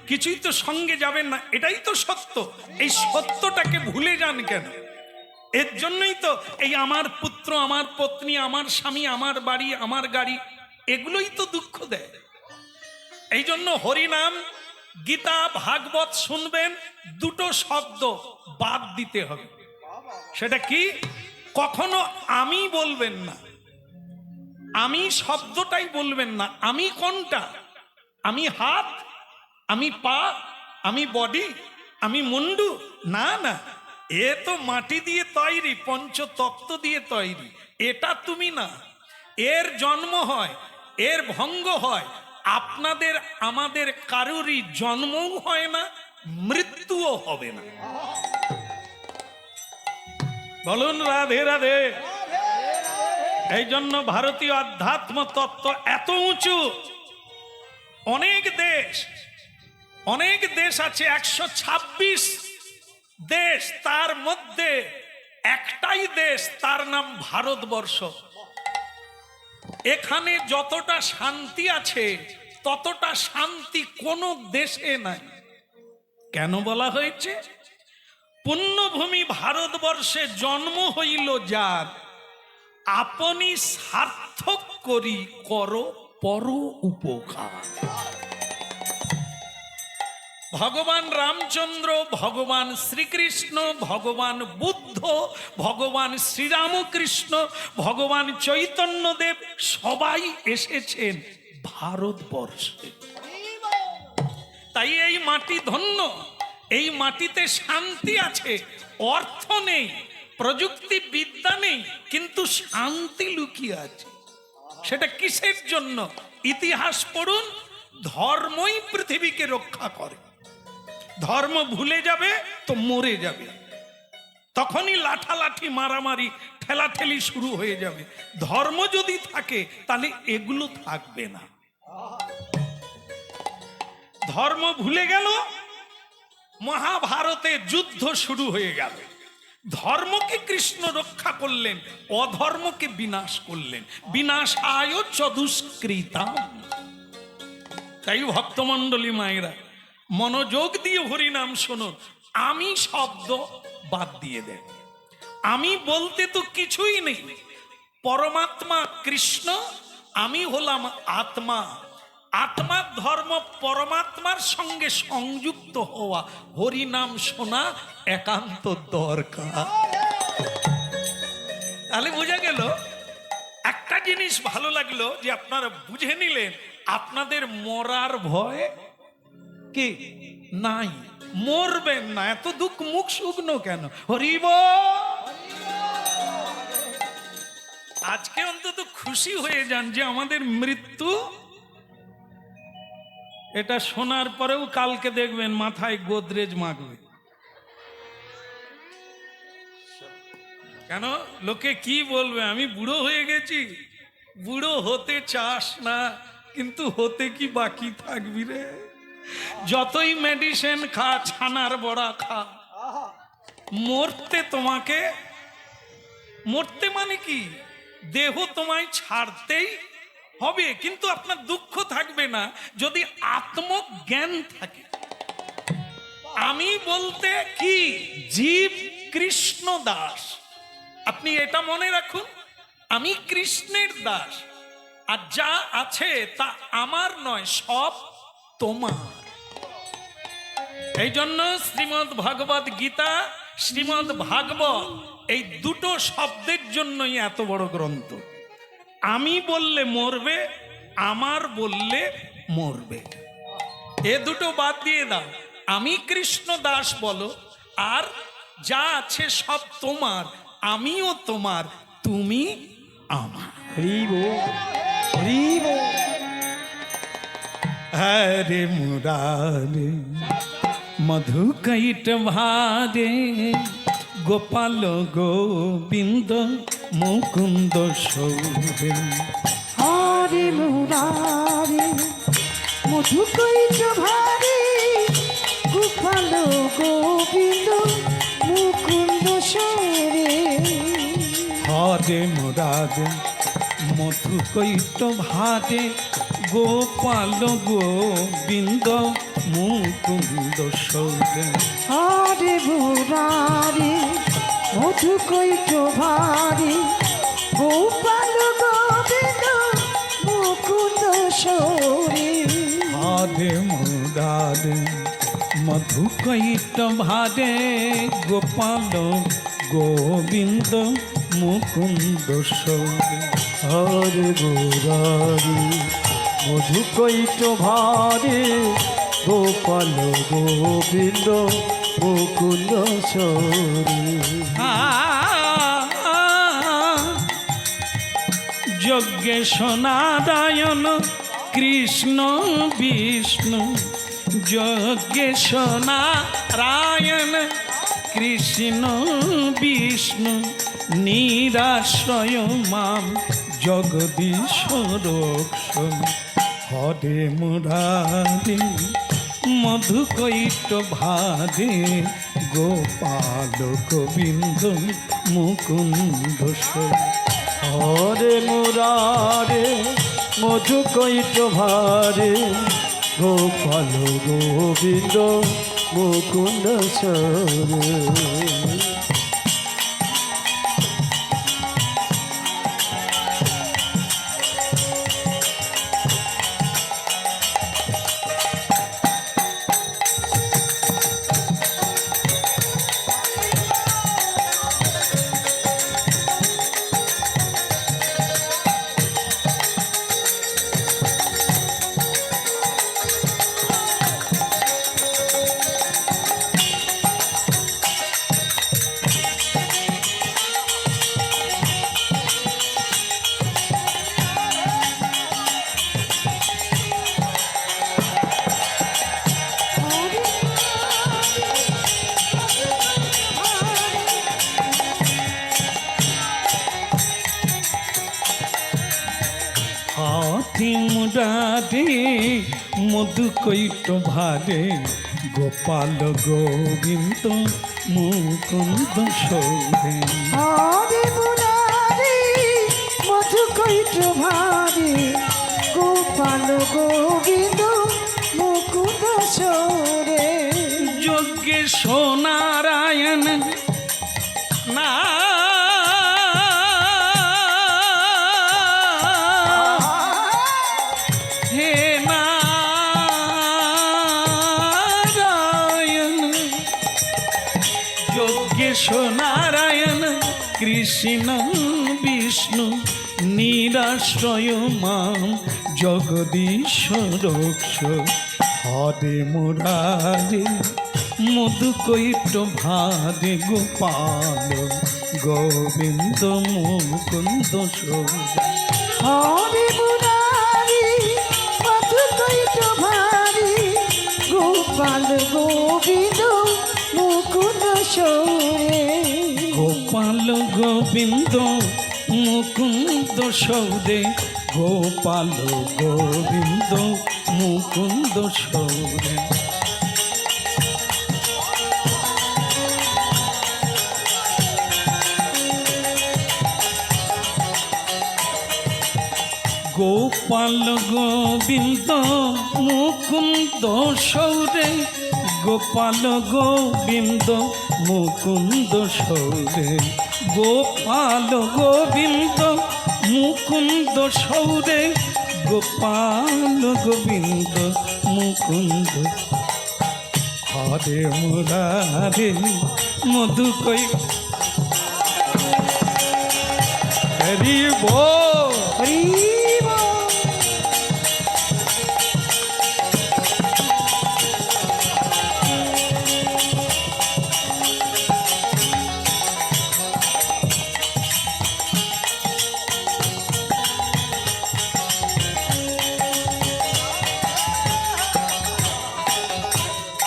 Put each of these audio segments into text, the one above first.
কিছুই তো সঙ্গে যাবেন না, এটাই তো সত্য। এই সত্যটাকে ভুলে যান কেন? এর জন্যই তো এই আমার পুত্র, আমার পত্নী, আমার স্বামী, আমার বাড়ি, আমার গাড়ি, এগুলোই তো দুঃখ দেয়। এই জন্য হরিনাম, গীতা, ভাগবত শুনবেন, দুটো শব্দ বাদ দিতে হবে। সেটা কি? কখনো আমি বলবেন না, আমি শব্দটাই বলবেন না। আমি কোনটা? আমি হাত, আমি পা, আমি বডি, আমি মুন্ডু? না না, এ তো মাটি দিয়ে তৈরি, পঞ্চতত্ত্ব দিয়ে তৈরি। এটা তুমি না। এর জন্ম হয়, এর ভঙ্গ হয়। আপনাদের আমাদের কারোরই জন্মও হয় না, মৃত্যুও হবে না। বলুন রাধে রাধে। এই জন্য ভারতীয় আধ্যাত্ম তত্ত্ব এত উঁচু। অনেক দেশ আছে, 126 দেশ, তার মধ্যে একটাই দেশ, তার নাম ভারতবর্ষ। এখানে যতটা শান্তি আছে ততটা শান্তি কোনো দেশে নাই। কেন বলা হয়েছে? পুণ্যভূমি ভারতবর্ষে জন্ম হইল যার, আপনি সার্থক করি করো পর উপকার। ভগবান রামচন্দ্র, ভগবান শ্রীকৃষ্ণ, ভগবান বুদ্ধ, ভগবান শ্রীরামকৃষ্ণ, ভগবান চৈতন্যদেব সবাই এসেছেন ভারতবর্ষে। তাই এই মাটি ধন্য, এই মাটিতে শান্তি আছে। অর্থ নেই, প্রযুক্তি বিদ্যা নেই, কিন্তু শান্তি লুকিয়ে আছে। সেটা কিসের জন্য? ইতিহাস পড়ুন। ধর্মই পৃথিবীকে রক্ষা করে। ধর্ম ভুলে যাবে তো মরে যাবে, তখনই লাঠালাঠি, মারামারি, ঠেলাঠেলি শুরু হয়ে যাবে। ধর্ম যদি থাকে তাহলে এগুলো থাকবে না। ধর্ম ভুলে গেল, মহাভারতে যুদ্ধ শুরু হয়ে গেল। ধর্মকে কৃষ্ণ রক্ষা করলেন, অধর্মকে বিনাশ করলেন। বিনাশায় চতুষ্কৃতাম। তাই ভক্তমণ্ডলী মায়েরা, মনোযোগ দিয়ে হরিনাম শোনো। আমি শব্দ বাদ দিয়ে দেন। আমি বলতে তো কিছুই নেই। পরমাত্মা কৃষ্ণ, আমি হলাম আত্মা। আত্মার ধর্ম পরমাত্মার সঙ্গে সংযুক্ত হওয়া। হরিনাম শোনা একান্ত দরকার। তাহলে বোঝা গেল। একটা জিনিস ভালো লাগলো যে আপনারা বুঝে নিলেন, আপনাদের মরার ভয় কি নাই, মরবেন না। এত দুঃখ মুখ শুকনো কেন? হরিব। আজকে অন্তত খুশি হয়ে যান যে আমাদের মৃত্যু। এটা শোনার পরেও কালকে দেখবেন মাথায় গোদরেজ মাখবে। কেন? লোকে কি বলবে? আমি বুড়ো হয়ে গেছি। বুড়ো হতে চাস না, কিন্তু হতে কি বাকি থাকবি রে? যতই মেডিসিন খা, ছানার বড়া খা, মরতে তোমাকে, মরতে মানে কি? দেহ তোমায় ছাড়তেই হবে, কিন্তু আপনার দুঃখ থাকবে না যদি আত্মজ্ঞান থাকে। আমি বলতে কি? জীব কৃষ্ণ দাস। আপনি এটা মনে রাখুন, আমি কৃষ্ণের দাস। আর যা আছে তা আমার নয়, সব তোমার। এই জন্য শ্রীমদ্ ভগবদ গীতা, শ্রীমদ্ ভাগবত, এই দুটো শব্দের জন্যই এত বড় গ্রন্থ। আমি বললে মরবে, আমার বললে মরবে। এ দুটো বাদ দিয়ে দাও। আমি কৃষ্ণ দাস বলো, আর যা আছে সব তোমার। আমিও তোমার, তুমি আমার। হরে মুরারে মধুকৈট ভারে, গোপাল গোবিন্দ মুকুন্দ সৌরে। হরে মুরারে মধুকৈট ভারে, গোপাল গোবিন্দ মুকুন্দ সৌরে। হরে মুরারে মধুকৈট ভারে, গোপাল গোবিন্দ মুকুন্দ সৌদে। হরে মুরারি মধু কৈট ভারি গোপাল গোবিন্দ মুকুন্দ সৌরি। হরে মুরারে মধু কৈট ভারে গোপাল গোবিন্দ মুকুন্দ সৌদে। হরে মুরারি মধু কৈট ভারি গোপাল গোবিন্দ মুকুন্দ সৌরি। যজ্ঞেশ নারায়ণ কৃষ্ণ বিষ্ণু। যজ্ঞেশ নারায়ণ কৃষ্ণ বিষ্ণু নিরাশ্রয় মাম জগদীশ্বর। হরে মুরারি মধু কৈট ভারে গোপাল গোবিন্দ মুকুন্দ সৌদে। হরে মুরারে মধু কৈট ভারে গোপাল গোবিন্দ মুকুন্দ সৌরে। হাতি মুরারে মধু কৈট ভারে গোপাল গোবিন্দ মুকুন্দ সৌদে। হরে মুরারি মধু কৈট ভারি গোপাল গোবিন্দ মুকুন্দ সৌরে। যজ্ঞেশ নারায়ণ না হে নারায়ণ। যজ্ঞেশ নারায়ণ কৃষ্ণ বিষ্ণু নিরাশ্রয় মাম জগদীশ্বর। হরে মুরারে মধু কৈট ভারে গোপাল গোবিন্দ মুকুন্দ সৌদে। হরে মুরারি মধু কৈট ভারি গোপাল গোবিন্দ মুকুন্দ সৌরে। গোপাল গোবিন্দ মুকুন্দ সৌদে। গোপাল গোবিন্দ মুকুন্দ সৌদে। গোপাল গোবিন্দ মুকুন্দ সৌরে। গোপাল গোবিন্দ মুকুন্দ সৌরে। গোপাল গোবিন্দ মুকুন্দ সৌরে। গোপাল গোবিন্দ মুকুন্দ। হরে মুরারে মধু কৈট হরি বল। হরি বল।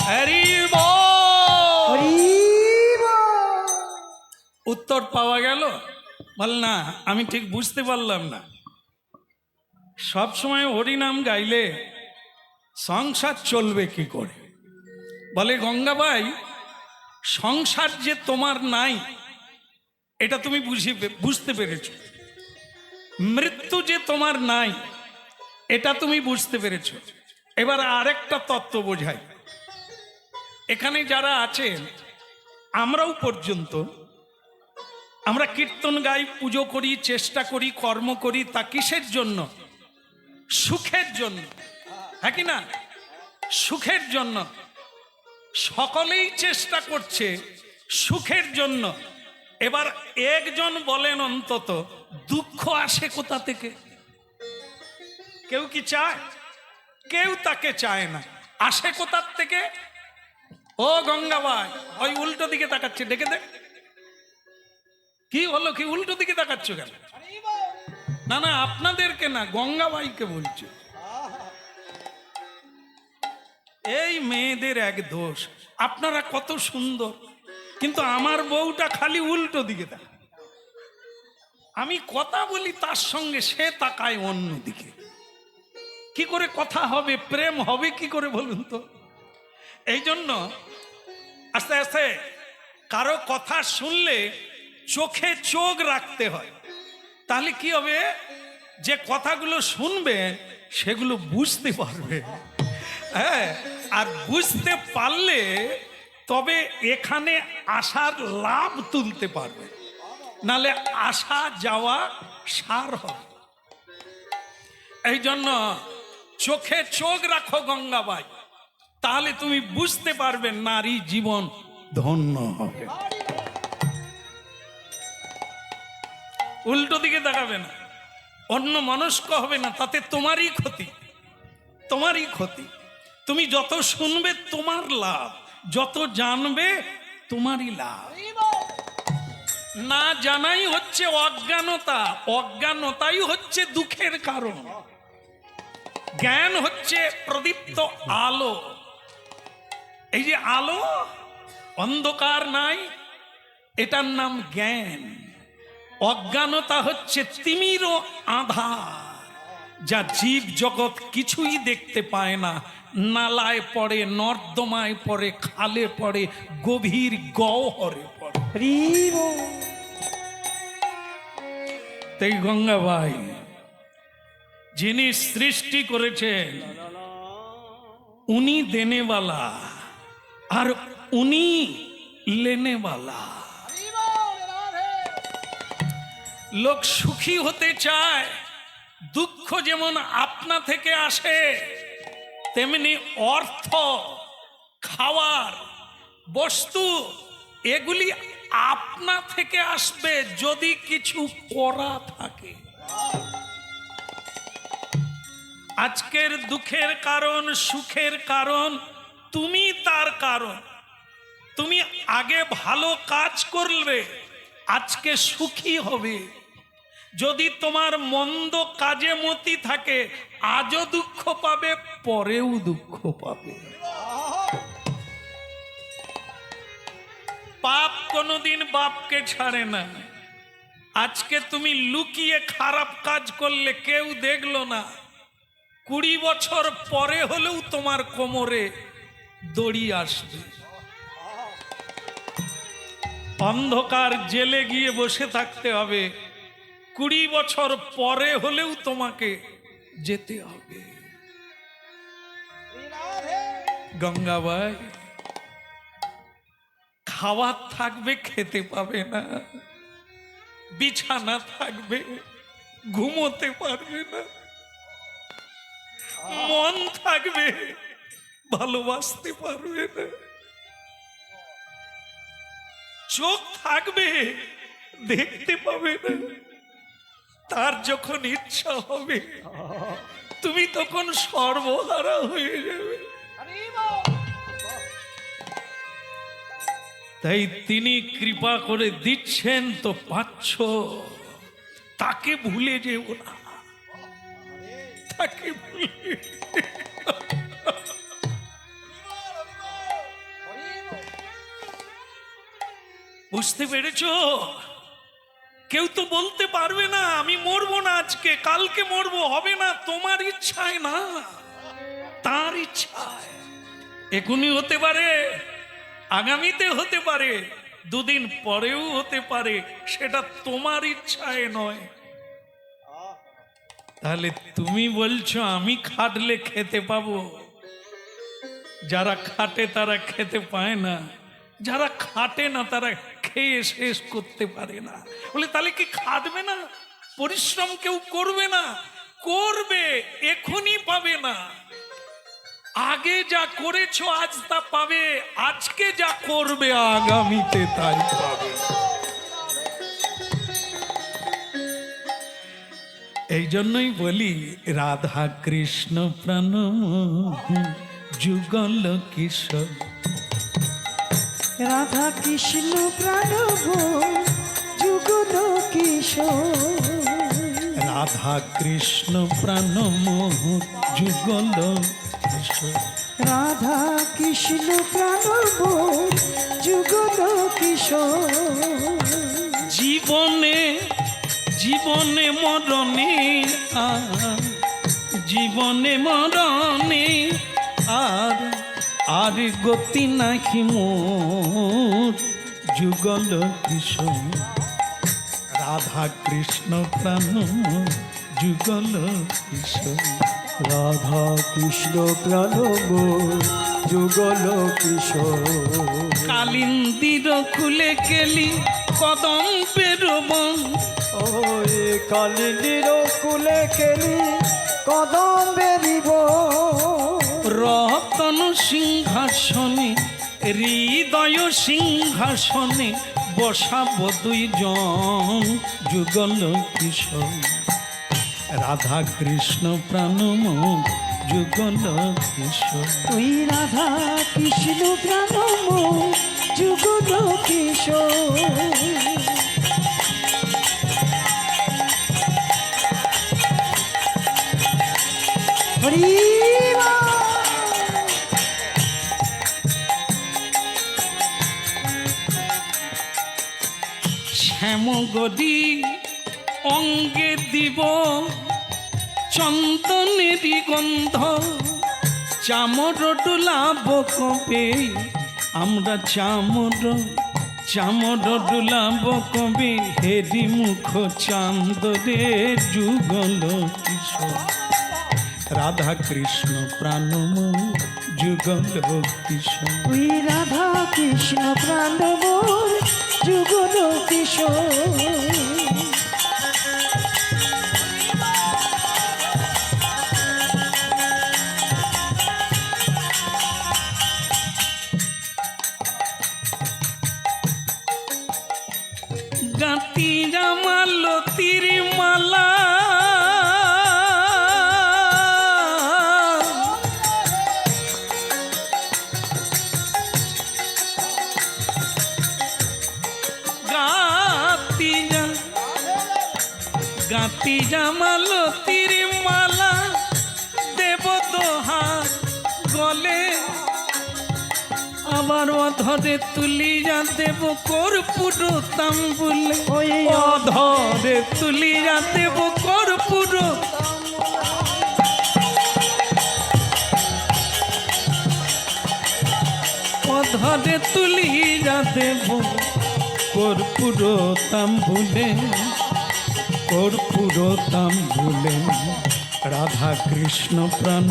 হরি বল। হরি বল। উত্তর পাওয়া গেল? বল না, আমি ঠিক বুঝতে পারলাম না। সব সময় হরিনাম গাইলে সংসার চলবে কি করে? বলে গঙ্গাবাই, সংসার যে তোমার নাই এটা তুমি বুঝতে পেরেছ। মৃত্যু যে তোমার নাই এটা তুমি বুঝতে পেরেছো। এবার আরেকটা তত্ত্ব বোঝাই। এখানে যারা আছেন, আমরাও পর্যন্ত আমরা কীর্তন গাই, পুজো করি, চেষ্টা করি, কর্ম করি, তা কিসের জন্য? সুখের জন্য, হ্যাঁ কি না? সুখের জন্য। সকলেই চেষ্টা করছে সুখের জন্য। এবার একজন বলেন অন্তত দুঃখ আসে কোথা থেকে? কেউ কি চায়? কেউ তাকে চায় না। আসে কোথার থেকে? ও গঙ্গাবাই, ওই উল্টো দিকে তাকাচ্ছে, দেখে দেখ। কি হলো? কি উল্টো দিকে তাকাচ্ছ কেন? না না, আপনাদেরকে না, গঙ্গাবাইকে বলছে। এই মেয়েদের এক দোষ, আপনারা কত সুন্দর, কিন্তু আমার বউটা খালি উল্টো দিকে তাকায়। আমি কথা বলি তার সঙ্গে, সে তাকায় অন্যদিকে। কি করে কথা হবে, প্রেম হবে কি করে বলুন তো? এই জন্য আস্তে আস্তে কারো কথা শুনলে চোখে চোখ রাখতে হয়। তাহলে কি হবে? যে কথাগুলো শুনবে সেগুলো বুঝতে পারবে। হ্যাঁ, আর বুঝতে পারলে তবে এখানে আসার লাভ তুলতে পারবে, নালে আসা যাওয়া সার হবে। এই জন্য চোখে চোখ রাখো গঙ্গাবাই, তাহলে তুমি বুঝতে পারবে নারী জীবন ধন্য হবে। উল্টো দিকে তাকাবে না, অন্য মনস্ক হবে না, তাতে তোমারই ক্ষতি, তোমারই ক্ষতি। তুমি যত শুনবে তোমার লাভ, যত জানবে তোমারই লাভ। না জানাই হচ্ছে অজ্ঞানতা, অজ্ঞানতাই হচ্ছে দুঃখের কারণ। জ্ঞান হচ্ছে প্রদীপ্ত আলো। এই যে আলো, অন্ধকার নাই, এটার নাম জ্ঞান। অজ্ঞানতা হচ্ছে তিমির আধার, যা জীব জগৎ কিছুই দেখতে পায় না। নালায় পড়ে, নর্দমায় পড়ে, খালে পড়ে, গভীর গহ্বরে পড়ে। তাই গঙ্গাবাই যিনি সৃষ্টি করেছেন উনি দেনেওয়ালা আর উনি লেনেওয়ালা। লোক সুখী হতে চায়, দুঃখ যেমন আপনা থেকে আসে, তেমনি অর্থ, খাওয়ার বস্তু, এগুলি আপনা থেকে আসবে যদি কিছু করা থাকে। আজকের দুঃখের কারণ, সুখের কারণ তুমি, তার কারণ তুমি আগে ভালো কাজ করলে আজকে সুখী হবে। যদি তোমার মন্দ কাজে মতি থাকে, আজও দুঃখ পাবে, পরেও দুঃখ পাবে। পাপ কোনোদিন বাপকে ছাড়ে না। আজকে তুমি লুকিয়ে খারাপ কাজ করলে কেউ দেখলো না, 20 বছর পরে হলেও তোমার কোমরে দড়ি আসবে। অন্ধকার জেলে গিয়ে বসে থাকতে হবে, 20 বছর পরে হলেও তোমাকে যেতে হবে। গঙ্গাবাই, খাওয়ার থাকবে, খেতে পাবে না, বিছানা থাকবে, ঘুমোতে পারবে না, মন থাকবে, ভালোবাসতে পারবে না, চোখ থাকবে, দেখতে পাবে না। তার যখন ইচ্ছা হবে তুমি তখন সর্বহারা হয়ে যাবে। তাই তিনি কৃপা করে দিচ্ছেন তো পাচ্ছ, তাকে ভুলে যেও না, তাকে ভুলে। বুঝতে পেরেছ? কেউ তো বলতে পারবে না আমি মরবো না, আজকে কালকে মরবো, হবে না। তোমার ইচ্ছায় না, তার ইচ্ছায়। এখনই হতে পারে, আগামীতে হতে পারে, 2 দিন পরেও হতে পারে, সেটা তোমার ইচ্ছায় নয়। তাহলে তুমি বলছো আমি খাটলে খেতে পাবো? যারা খাটে তারা খেতে পায় না, যারা খাটে না তারা খেয়ে শেষ করতে পারে না। বলে তাহলে কি খাটবে না? পরিশ্রম কেউ করবে না? করবে, এখনই পাবে না। আগে যা করেছো আজ তা পাবে, আজকে যা করবে আগামীতে তাই পাবে। এই জন্যই বলি রাধা কৃষ্ণ প্রাণ যুগল কিশোর। রাধা কৃষ্ণ প্রাণ যুগল কিশোর। রাধা কৃষ্ণ প্রাণ যুগল কিশোর। রাধা কৃষ্ণ প্রাণ যুগল কিশোর। জীবনে জীবনে মরণে জীবনে মরণে আর আর গতি নাহি মোর যুগল কিশোর। রাধা কৃষ্ণ প্রাণ যুগল কিশোর। রাধা কৃষ্ণ প্রাণ যুগল কিশোর। কালিন্দির খুলে গেলি কদম পেরবন। ওই কালিনীর কুলে খেলি কদম বেরিব। রতন সিংহাসনে হৃদয় সিংহাসনে বসাবো দুইজন যুগল কিশোর। রাধা কৃষ্ণ প্রাণ যুগল কিশোর। তুই রাধা কৃষ্ণ প্রাণ যুগল কিশোর। হরি শ্যামগদি অঙ্গে দিব চন্দনেরই গন্ধ। চামর ডুলাব কবে আমরা চামর ডুলাব কবে হেরি মুখ চান্দরে যুগল কিশোর। রাধা কৃষ্ণ প্রাণ যুগল কিশোর। তুই রাধা কৃষ্ণ প্রাণ যুগল কিশোর। গাতি জামাল তিরিমালা গাতি জামাল তিরিমালা দেব দোহা গলে। আবার অধরে তুলি যা দেব কর্পূর তাম্বুলে। ওই অধরে তুলি যা দেব কর্পূর। অধরে তুলি যা দেব কর্পূর তাম্বুলে। কর্পূর তাম্বুলে রাধা কৃষ্ণ প্রাণ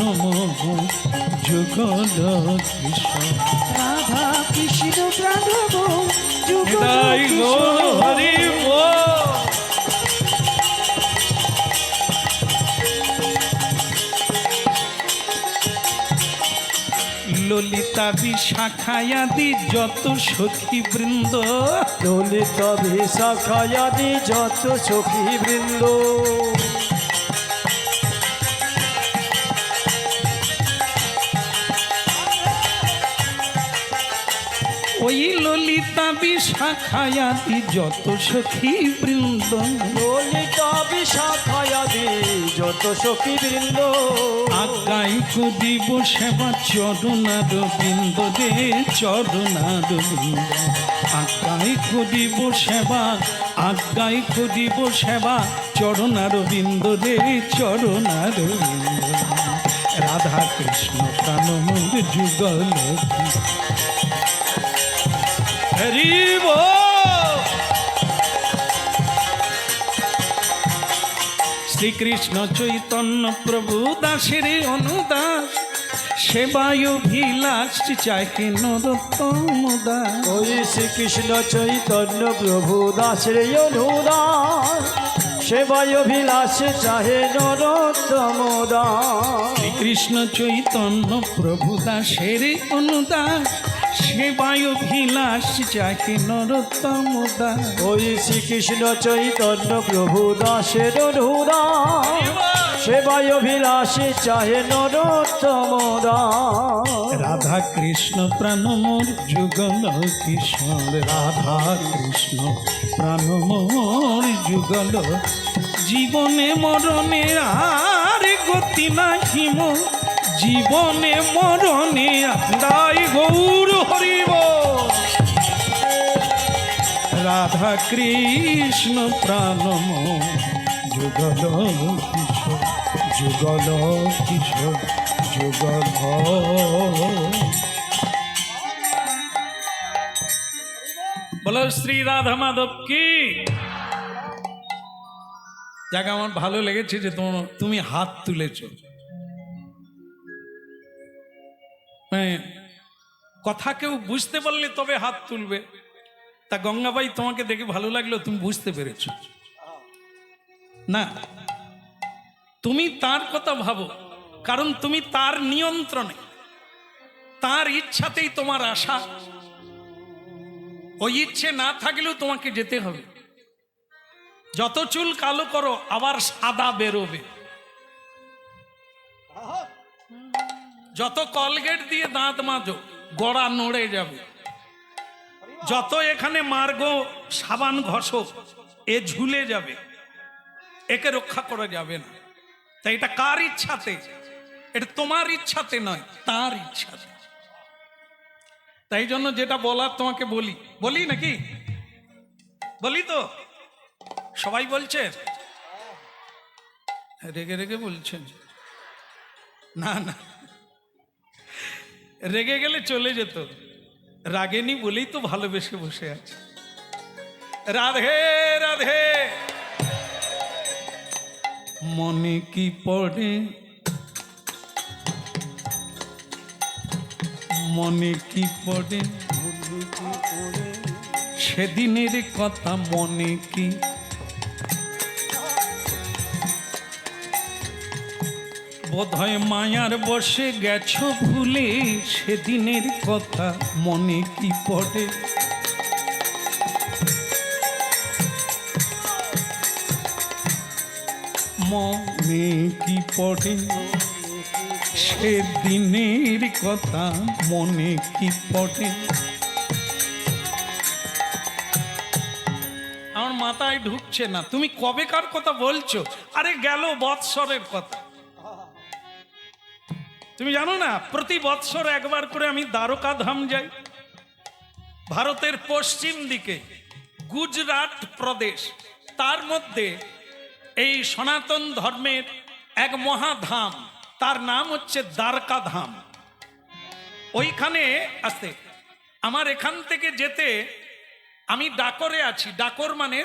যুগল কিশোর। রাধা কৃষ্ণ প্রাণ যুগল হৃদয় গো কিশোর। হরি বল। ললিতা বিশাখায়াদি যত সখী বৃন্দ। ললিতা বিশাখায়াদি যত সখী বৃন্দ। ওই ললিতা বিশাখায়াদি যত সখী বৃন্দ। ললিতা বিশাখায়াদি যত সখী বৃন্দ। আজ্ঞাই করিব সেবা চরণার বৃন্দ রে চরণার বৃন্দ। আজ্ঞাই করিব সেবা আজ্ঞাই করিব সেবা চরণার বৃন্দ রে চরণার বৃন্দ। রাধা কৃষ্ণ প্রাণ যুগল হরি বল। শ্রীকৃষ্ণ চৈতন্য প্রভু দাসের অনুদাস সেবায় অভিলাষ চাহে নরোত্তম দাস। ওই শ্রীকৃষ্ণ চৈতন্য প্রভু দাসের অনুদান সেবায় অভিলাষে চাহে নরোত্তম দাস। শ্রীকৃষ্ণ চৈতন্য প্রভু দাসের অনুদাস সেবায় অভিলাষ চাহে নরোত্তম দাস। ওই শ্রীকৃষ্ণ চৈতন্য প্রভু দাসের অনুদান সেবায় অভিলাষে চাহে নরোত্তম দাস। রাধা কৃষ্ণ প্রাণমোর যুগল কিশোর, রাধা কৃষ্ণ প্রাণমোর যুগল, জীবনে মরণে আর গতি নাহি মোর, জীবনে মরণে দায় গৌর হরিব। রাধা কৃষ্ণ প্রাণমোর যুগল কিশোর, যুগল কিশোর যুগল। বলো শ্রী রাধা মাধব কি। যাক, আমার ভালো লেগেছে যে তুমি হাত তুলেছ। কথা কেউ বুঝতে পারলে তবে হাত তুলবে। তা গঙ্গাবাই, তোমাকে দেখে ভালো লাগলো, তুমি বুঝতে পেরেছ না? তুমি তার কথা ভাবো, কারণ তুমি তার নিয়ন্ত্রণে, তার ইচ্ছাতেই তোমার আশা। ওই ইচ্ছে না থাকলেও তোমাকে যেতে হবে। যত চুল কালো করো আবার সাদা বেরোবে, যত কলগেট দিয়ে দাঁত মাজো গড়া নড়ে যাবে, যত এখানে মার্গো সাবান ঘষো এ ঝুলে যাবে, একে রক্ষা করা যাবে না। তাই এটা কার ইচ্ছাতে? এটা তোমার ইচ্ছাতে নয়, তার ইচ্ছাতে। তাই জন্য যেটা বলার তোমাকে বলি নাকি? বলি তো? সবাই বলছে? রেগে রেগে বলছেন? না না, রেগে গেলে চলে যেত, রাগেনি বলেই তো ভালোবেসে বসে আছে। রাধে রাধে। মনে কি পড়ে, মনে কি পড়ে সেদিনের কথা, মনে কি বোধহয় মায়ার বসে গেছো ভুলে, সেদিনের কথা মনে কি পড়ে। মনে কি পড়ে সেদিনের কথা, মনে কি পড়ে। আমার মাথায় ঢুকছে না, তুমি কবেকার কথা বলছো? আরে গেল বৎসরের কথা। তুমি জানো না, প্রতি বৎসর একবার করে আমি দ্বারকা ধাম যাই। ভারতের পশ্চিম দিকে গুজরাট প্রদেশ, তার মধ্যে এই সনাতন ধর্মের এক মহাধাম, তার নাম হচ্ছে দ্বারকা ধাম। ওইখানে আসতে আমার এখান থেকে যেতে, আমি ডাকরে আছি। ডাকর মানে